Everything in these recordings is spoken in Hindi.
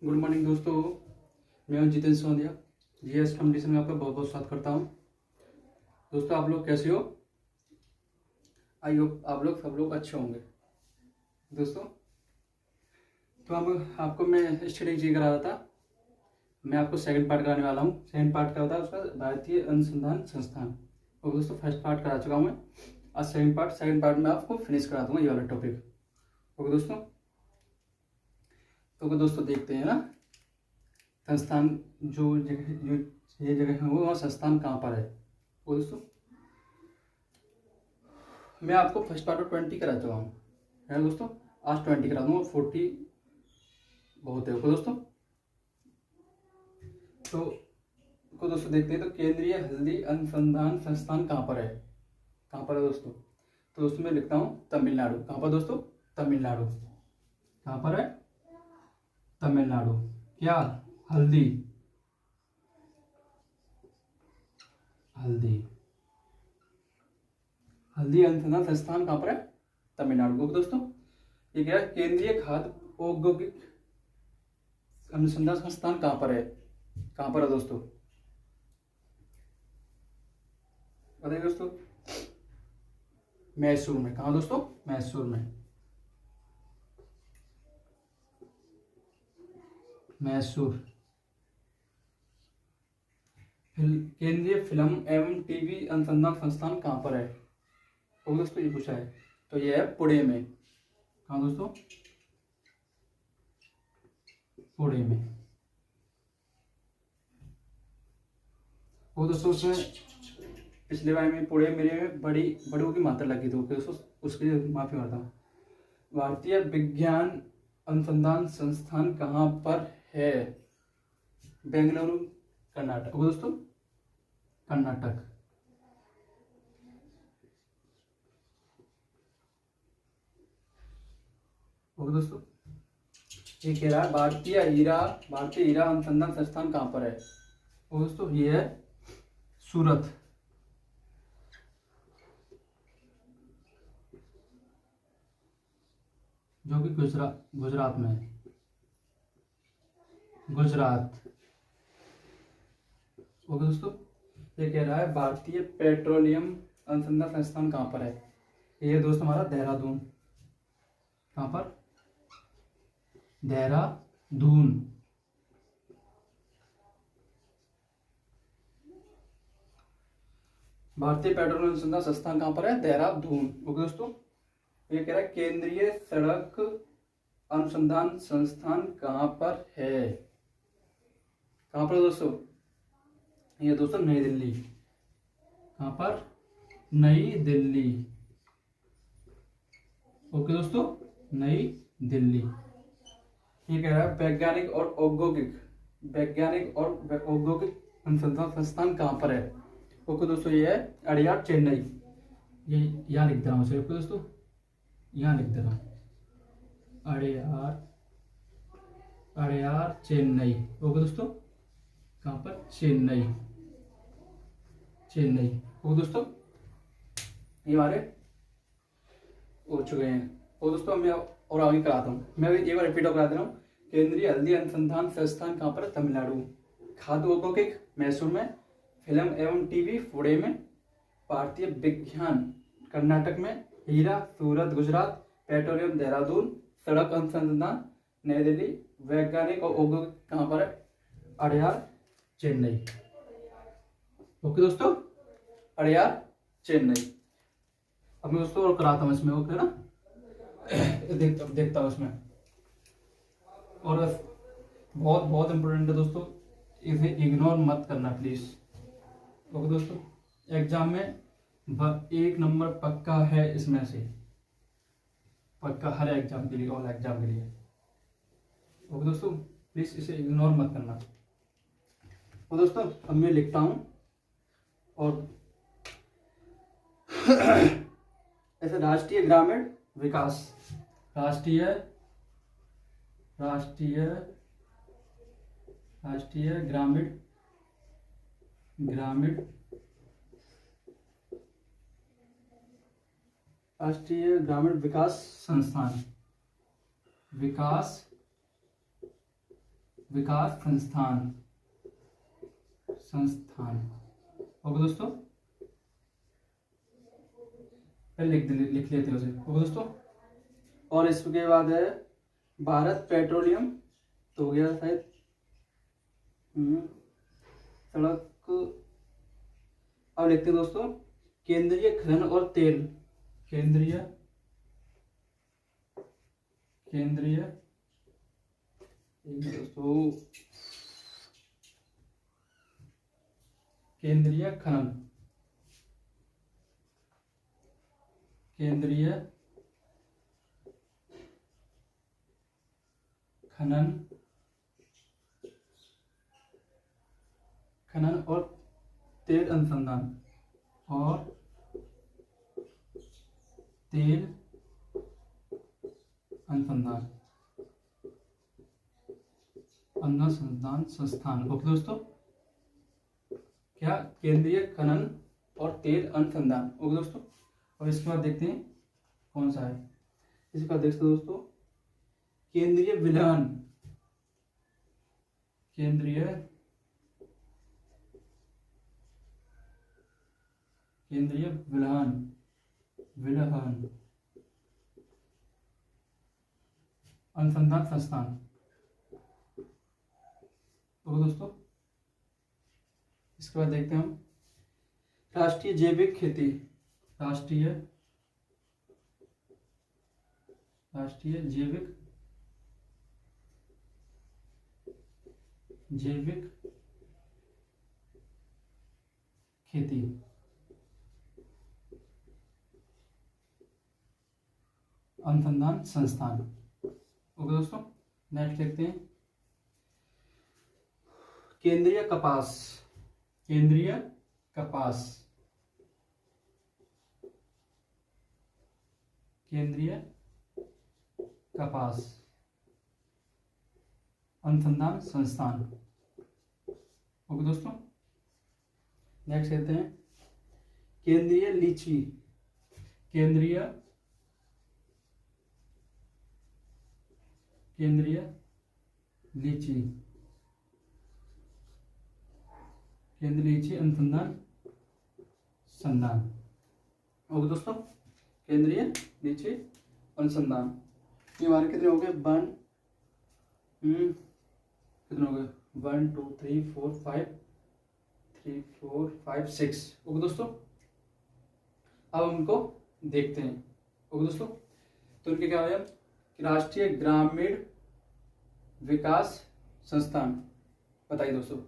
गुड मॉर्निंग दोस्तों। मैं हूं जितेंद्र सोंदिया। जीएस कंपटीशन में आपका बहुत बहुत स्वागत करता हूं। दोस्तों आप लोग कैसे हो? आई होप आप लोग सब लोग अच्छे होंगे। दोस्तों तो हम आपको मैं स्टडी जी करा रहा था। मैं आपको सेकंड पार्ट कराने वाला हूं। सेकंड पार्ट क्या होता है उसका? भारतीय अनुसंधान संस्थान। और दोस्तों फर्स्ट पार्ट करा चुका हूं मैं। आज सेकंड पार्ट में आपको फिनिश करा दूंगा ये वाला टॉपिक। ओके दोस्तों, तो दोस्तों देखते हैं ना संस्थान जो ये जगह है वो वहाँ संस्थान कहाँ पर है। वो दोस्तों मैं आपको फर्स्ट पार्ट में 20 करा चुका हूँ है दोस्तों। आज 20 करा दूंगा, 40 बहुत है। ओके दोस्तों, तो दोस्तों देखते हैं तो केंद्रीय हल्दी अनुसंधान संस्थान कहाँ पर है? कहाँ पर है दोस्तों? तो दोस्तों मैं लिखता हूँ तमिलनाडु। कहाँ पर दोस्तों? तमिलनाडु। कहाँ पर है? तमिलनाडु। क्या? हल्दी हल्दी हल्दी अनुसंधान संस्थान कहाँ पर है? तमिलनाडु। को दोस्तों ये क्या है? केंद्रीय खाद्य औद्योगिक अनुसंधान संस्थान कहाँ पर है? कहाँ पर है दोस्तों? बताइए दोस्तों। मैसूर में। कहाँ दोस्तों? मैसूर में। मैसूर। केंद्रीय फिल्म एवं टीवी अनुसंधान संस्थान कहाँ पर है? तो दोस्तों ये पूछा है, तो ये है पुणे में। कहाँ दोस्तों? पुणे में। वो दोस्तों उसमें पिछले बार में पुणे मेरे में बड़ों की मात्रा लगी थी दोस्तों, उसके लिए माफी मांगता हूँ। भारतीय विज्ञान अनुसंधान संस्थान कहाँ पर है? बेंगलुरु, कर्नाटक। वो दोस्तों कर्नाटक। वो दोस्तों ये कह रहा है भारतीय हीरा अनुसंधान संस्थान कहाँ पर है? वो दोस्तों ये है सूरत। जो कि गुजरात में है। गुजरात। ओके दोस्तों, ये कह रहा है भारतीय पेट्रोलियम अनुसंधान संस्थान कहाँ पर है? ये दोस्त हमारा देहरादून। कहाँ पर? देहरादून। भारतीय पेट्रोलियम अनुसंधान संस्थान कहाँ पर है? देहरादून। ओके दोस्तों, ये कह रहा है केंद्रीय सड़क अनुसंधान संस्थान कहाँ पर है? कहाँ पर दोस्तों? ये दोस्तों नई दिल्ली। कहाँ पर? नई दिल्ली। ओके दोस्तों, नई दिल्ली। ये कह रहा है वैज्ञानिक और औद्योगिक अनुसंधान संस्थान कहाँ पर है? ओके दोस्तों ये है अड़ियार, चेन्नई। ये यहाँ लिख दे रहा हूँ। ओके दोस्तों यहाँ लिख दे रहा हूँ अड़ियार चेन्नई। ओके दोस्तों कहाँ पर? चेन्नई। ओके दोस्तों ये हमारे हो चुके हैं। और दोस्तों मैं और आगे कराता हूँ। मैं एक बार रिपीट करा दे रहा हूँ। केंद्रीय हल्दी अनुसंधान संस्थान कहाँ पर? तमिलनाडु। खाद्य औद्योगिक मैसूर में। फिल्म एवं टीवी पुणे में। भारतीय विज्ञान कर्नाटक में। हीरा सूरत गुजरात। पेट्रोलियम देहरादून। सड़क अनुसंधान नई दिल्ली। वैज्ञानिक और औद्योगिक कहाँ पर है? अड़ियार, चेन्नई। ओके दोस्तों अड़ियार, चेन्नई। अब मैं दोस्तों और कराता हूँ इसमें। ओके ना, देखता हूँ इसमें। और बहुत बहुत इंपॉर्टेंट है दोस्तों, इसे इग्नोर मत करना प्लीज। ओके दोस्तों एग्जाम में 1 नंबर पक्का है इसमें से, पक्का हर एग्जाम के लिए, ऑल एग्जाम के लिए। ओके दोस्तों प्लीज इसे इग्नोर मत करना। और दोस्तों अब मैं लिखता हूँ और ऐसे राष्ट्रीय ग्रामीण विकास, राष्ट्रीय ग्रामीण विकास संस्थान, विकास विकास संस्थान ओके दोस्तों, पहले लिख लेते हैं उसे। ओके दोस्तों, और इसके बाद है भारत पेट्रोलियम, तो हो गया शायद सड़क। अब लिखते हैं दोस्तों केंद्रीय खनन और तेल, केंद्रीय दोस्तों केंद्रीय खनन, खनन और तेल अनुसंधान अनुसंधान संस्थान। ओके दोस्तों, क्या केंद्रीय खनन और तेल अनुसंधान। ओके दोस्तों, और इसके बाद देखते हैं कौन सा है। इसके बाद देखते हैं दोस्तों केंद्रीय विलयन, विलयन अनुसंधान संस्थान। ओके दोस्तों, इसके बाद देखते हैं हम राष्ट्रीय जैविक खेती, राष्ट्रीय जैविक खेती अनुसंधान संस्थान। ओके दोस्तों, नेक्स्ट देखते हैं केंद्रीय कपास अनुसंधान संस्थान। ओके दोस्तों, नेक्स्ट कहते हैं केंद्रीय लीची, केंद्रीय लीची अनुसंधान संधान। ओके दोस्तों, केंद्रीय लीची अनुसंधान। ये हमारे कितने हो गए? कितने हो गए? 1 2 3 4 5 6। ओके दोस्तों, अब हम इनको देखते हैं। ओके दोस्तों, तो इनके क्या है? राष्ट्रीय ग्रामीण विकास संस्थान। बताइए दोस्तों,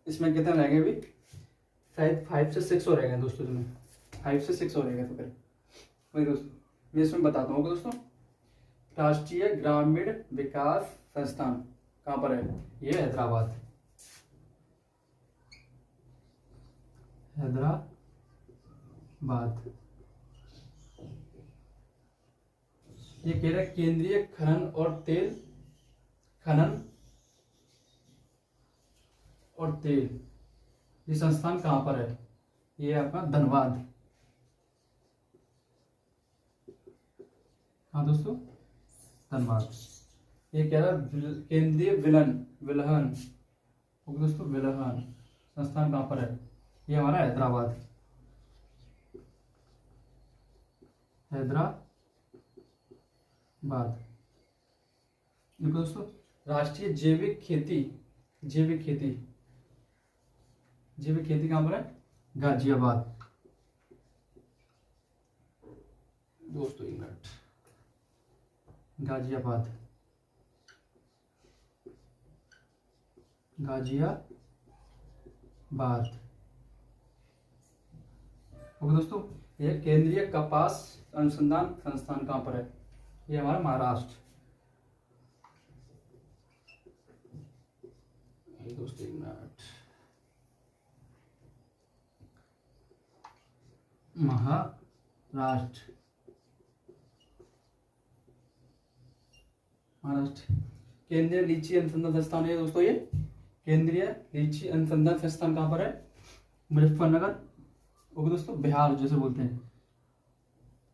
इसमें कितने रहेंगे? अभी शायद 5 से 6 हो रहेंगे दोस्तों, इसमें 5 से 6 हो रहेंगे। तो फिर वही दोस्तों मैं इसमें बताता हूँ दोस्तों। राष्ट्रीय ग्रामीण विकास संस्थान कहाँ पर है? ये हैदराबाद। ये कह रहा है केंद्रीय खनन और तेल ये संस्थान कहाँ पर है? ये आपका धनबाद। हाँ दोस्तों, धनबाद। ये कह रहा है केंद्रीय विलयन दोस्तों, विलयन संस्थान कहाँ पर है? ये हमारा हैदराबाद। देखो दोस्तों, राष्ट्रीय जैविक खेती कहाँ पर है? गाजियाबाद। दोस्तों एक मिनट, गाजियाबाद। ओके दोस्तों, ये केंद्रीय कपास अनुसंधान संस्थान कहाँ पर है? ये हमारा महाराष्ट्र। दोस्तों एक मिनट, महाराष्ट्र। केंद्रीय लीची अनुसंधान संस्थान है दोस्तों। ये केंद्रीय लीची अनुसंधान संस्थान कहाँ पर है? मुजफ्फरनगर। ओके दोस्तों, बिहार जैसे बोलते हैं,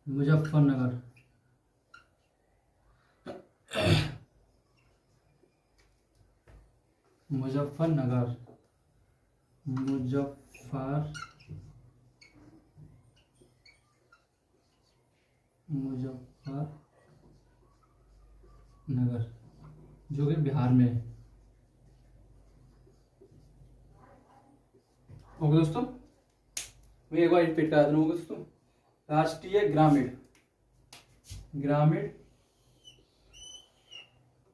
मुजफ्फरनगर। मुजफ्फरनगर, मुजफ्फर मुजफ्फरनगर जो कि बिहार में है। ओके दोस्तों, मैं एक बार रिपीट करा दूंगा दोस्तों। राष्ट्रीय ग्रामीण ग्रामीण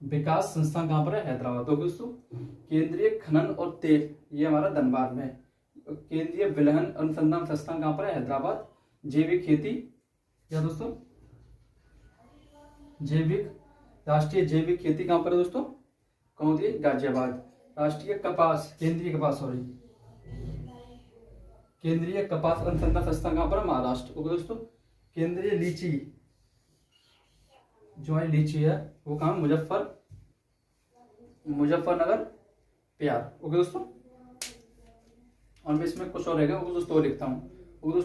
विकास संस्थान कहाँ पर है? हैदराबाद। तो दोस्तों, केंद्रीय खनन और तेल, ये हमारा धनबाद में है। केंद्रीय विलयन अनुसंधान संस्थान कहाँ पर है? हैदराबाद। जैविक खेती, क्या दोस्तों? राष्ट्रीय जैविक खेती कहाँ पर है दोस्तों? कौन सी? गाजियाबाद। राष्ट्रीय कपास, केंद्रीय कपास, सॉरी, केंद्रीय कपास अनुसंधान संस्थान कहाँ पर है? महाराष्ट्र। ओके दोस्तों, केंद्रीय लीची, जो है लीची है वो कहाँ? मुजफ्फरनगर, बिहार। ओके दोस्तों, और मैं इसमें कुछ और रहेगा वो दोस्तों और लिखता हूँ। ओके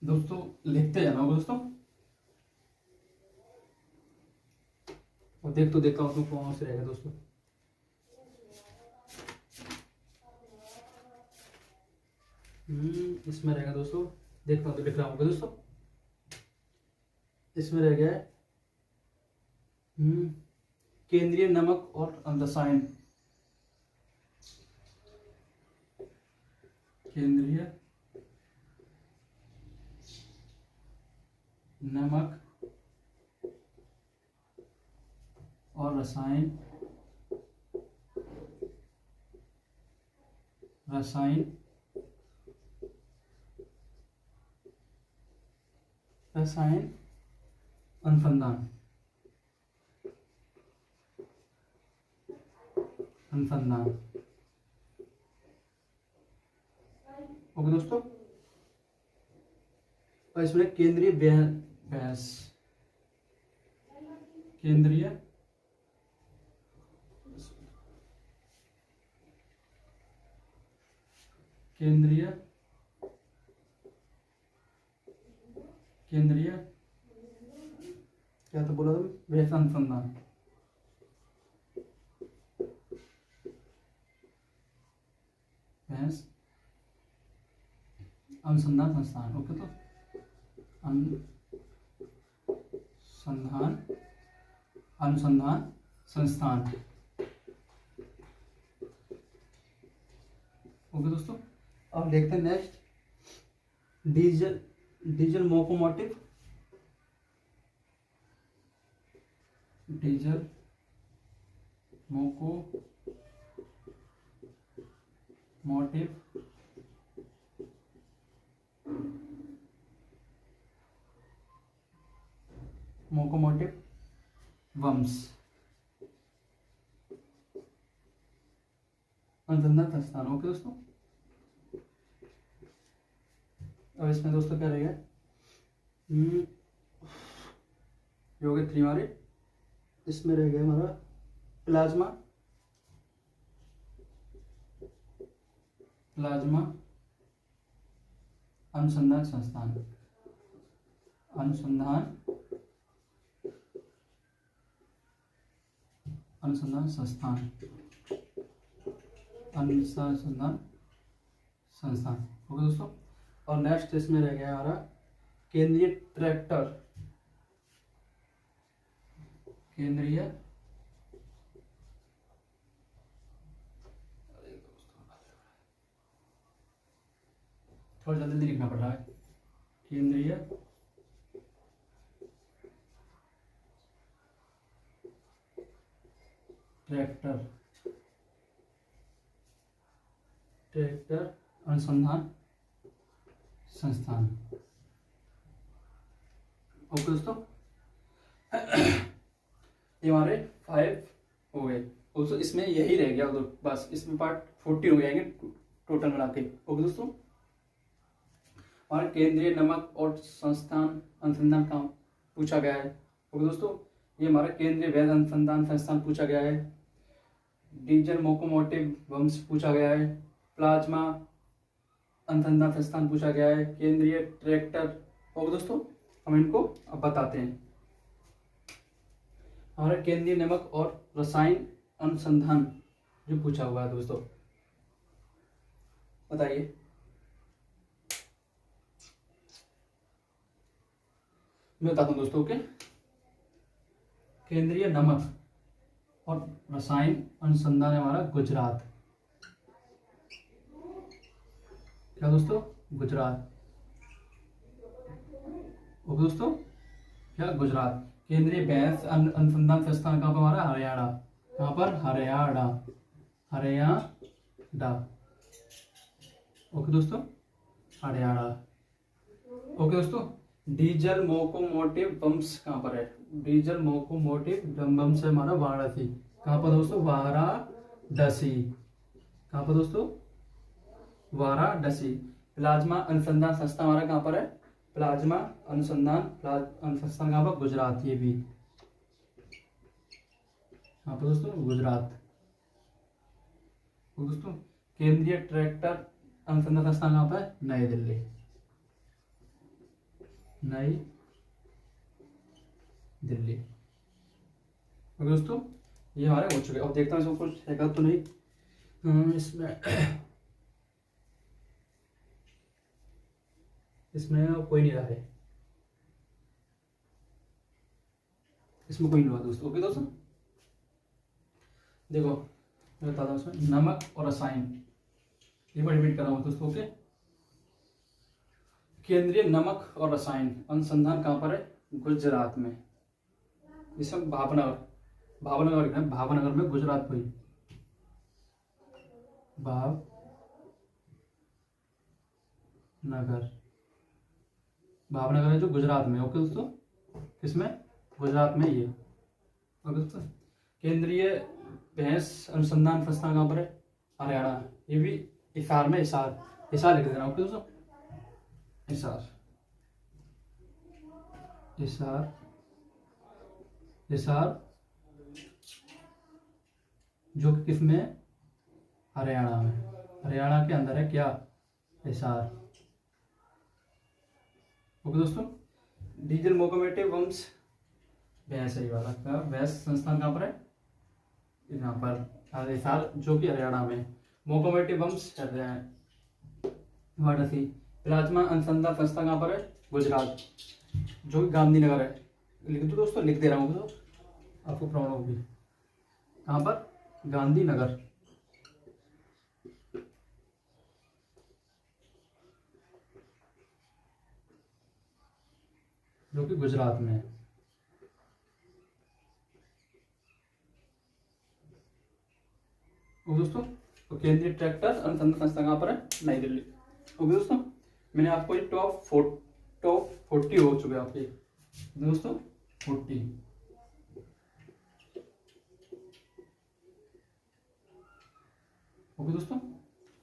दोस्तों, लिखते जाना होगा दोस्तों, और देखता हूँ उसमें कौन से रहेगा दोस्तों। इसमें रहेगा दोस्तों, देखता हूँ तो लिख रहा हूँ दोस्तों। इसमें रह गया है केंद्रीय नमक और रसायन, केंद्रीय नमक और रसायन अनुसंधान ओके दोस्तों, और इसमें केंद्रीय भैंस, केंद्रीय क्या तो बोला था? भैंस अनुसंधान, भैंस अनुसंधान संस्थान। ओके, तो अनुसंधान संस्थान। ओके दोस्तों, अब देखते हैं नेक्स्ट, डीजल मोकोमोटिव, डीजल मोकोमोटिव वम्स अनुसंधान संस्थान। ओके दोस्तों, अब इसमें दोस्तों क्या रहेगा? हो गए 3 हमारे। इसमें रह गया हमारा प्लाज्मा अनुसंधान संस्थान, अनुसंधान संस्थान। ओके दोस्तों, और नेक्स्ट इसमें रह गया हमारा केंद्रीय ट्रैक्टर, थोड़ा जल्दी लिखना पड़ रहा है, केंद्रीय ट्रैक्टर अनुसंधान संस्थान। ओके दोस्तों, ये हमारे 5 हो गए। दोस्तों इसमें यही रह गया बस, इसमें पार्ट 40 हो जाएंगे टोटल मिला के। ओके दोस्तों, हमारे केंद्रीय नमक और संस्थान अनुसंधान काम पूछा गया है। ओके दोस्तों, ये हमारा केंद्रीय वैध अनुसंधान संस्थान पूछा गया है। डीजल मोकोमोटिव वम्स पूछा गया है। प्लाज्मा अनुसंधान संस्थान पूछा गया है, केंद्रीय ट्रैक्टर। और दोस्तों हम इनको अब बताते हैं। हमारा केंद्रीय नमक और रसायन अनुसंधान जो पूछा हुआ है दोस्तों, बताइए। मैं बताता हूँ दोस्तों के केंद्रीय नमक और रसायन अनुसंधान है हमारा गुजरात। क्या दोस्तों? गुजरात। ओके दोस्तों, क्या? गुजरात। केंद्रीय भैंस अनुसंधान संस्थान कहाँ पर हमारा? हरियाणा। कहाँ पर? हरियाणा। हरियाणा। ओके दोस्तों, हरियाणा। ओके दोस्तों, डीजल मोकोमोटिव बम्स कहाँ पर है? डीजल मोकोमोटिव बम्स है हमारा वाराणसी। कहाँ पर दोस्तों? वाराणसी। कहाँ पर दोस्तों? वाराणसी। प्लाज्मा अनुसंधान संस्थान हमारा कहाँ पर है? प्लाज्मा अनुसंधान संस्थान कहाँ पर? गुजरात। ये भी कहाँ पर दोस्तों? गुजरात। दोस्तों केंद्रीय ट्रैक्टर अनुसंधान संस्थान कहाँ पर है? नई दिल्ली। नई दिल्ली। ओके दोस्तों, ये हमारे हो चुके। अब देखता हूँ इसमें कुछ है तो नहीं। इसमें कोई नहीं रहा है। इसमें कोई नहीं हुआ दोस्तों। ओके दोस्तों, देखो मैं बताता हूँ इसमें नमक और रसायन। ये मैं रिपीट कर रहा हूँ दोस्तों। ओके, केंद्रीय नमक और रसायन अनुसंधान कहाँ पर है? गुजरात में। इसमें भावनगर, भावनगर में गुजरात हुई। भावनगर है जो गुजरात में। ओके दोस्तों, किसमें? गुजरात में ये। ओके दोस्तों, केंद्रीय भैंस अनुसंधान संस्थान कहाँ पर है? हरियाणा। ये भी हिसार में। हिसार लिख देना। ओके दोस्तों, हिसार जो कि किसमें? हरियाणा में। हरियाणा के अंदर है क्या? हिसार। ओके दोस्तों, डीजल मोकोमोटिव बम्स भैंस है वाला का भैंस संस्थान कहाँ पर है? यहाँ पर हिसार जो कि हरियाणा में। मोकोमोटिव बम्स वाराणसी। प्लाज्मा अनुसंधान संस्थान कहाँ पर है? गुजरात जो कि गांधीनगर है। लिख दो दोस्तों, लिख दे रहा हूँ तो आपको प्रॉब्लम होगी। कहाँ पर? गांधीनगर। जो कि गुजरात में है। दोस्तों तो केंद्रीय ट्रैक्टर अनुसंधान संस्थान कहाँ पर है? नई दिल्ली। ओके दोस्तों, मैंने आपको ये टॉप 40 हो चुके हैं आपके दोस्तों। 40। ओके दोस्तों,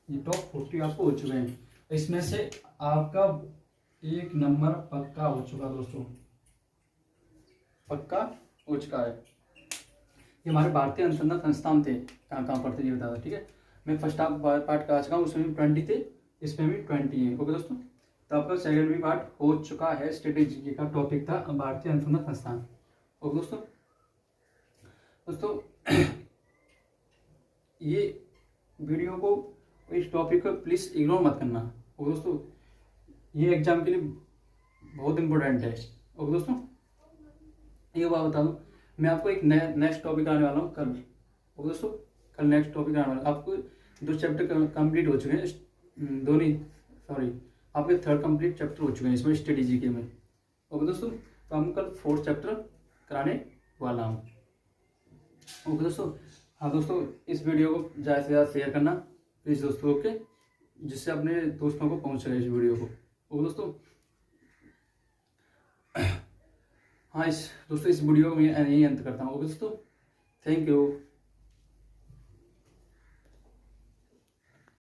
ये टॉप 40 आपको हो चुके हैं। इसमें से आपका 1 नंबर पक्का हो चुका दोस्तों, पक्का हो चुका है। ये हमारे भारतीय अनुसंधान संस्थान थे, कहाँ पर थे ये बता दो। ठीक है, मैं फर्स्ट पार्ट करा चुका हूँ, उसमें भी 20 थे, इसमें भी 20 है। ओके दोस्तों, तो आपका सेकंड भी पार्ट हो चुका है। स्ट्रेटेजी का टॉपिक था भारतीय अनुसंधान संस्थान। ओके दोस्तों ये वीडियो को, इस टॉपिक को प्लीज इग्नोर मत करना। ओके दोस्तों, ये एग्जाम के लिए बहुत इंपॉर्टेंट है। ओके दोस्तों, ये बात बता दूं, मैं आपको एक नेक्स्ट टॉपिक आने वाला हूँ कल। ओके दोस्तों, कल नेक्स्ट टॉपिक आने वाला। आपको 2 चैप्टर कंप्लीट हो चुके हैं, सॉरी आपके 3rd कंप्लीट चैप्टर हो चुके हैं इसमें स्ट्रेटेजी के में। ओके दोस्तों, तो हम कल 4th चैप्टर कराने वाला हूँ। ओके दोस्तों, हाँ दोस्तों, इस वीडियो को ज़्यादा से ज़्यादा शेयर करना प्लीज़ दोस्तों। ओके, जिससे अपने दोस्तों को पहुँच सके इस वीडियो को। ओके दोस्तों, हाँ दोस्तों इस वीडियो को मैं यही अंत करता हूँ। ओके दोस्तों, थैंक यू।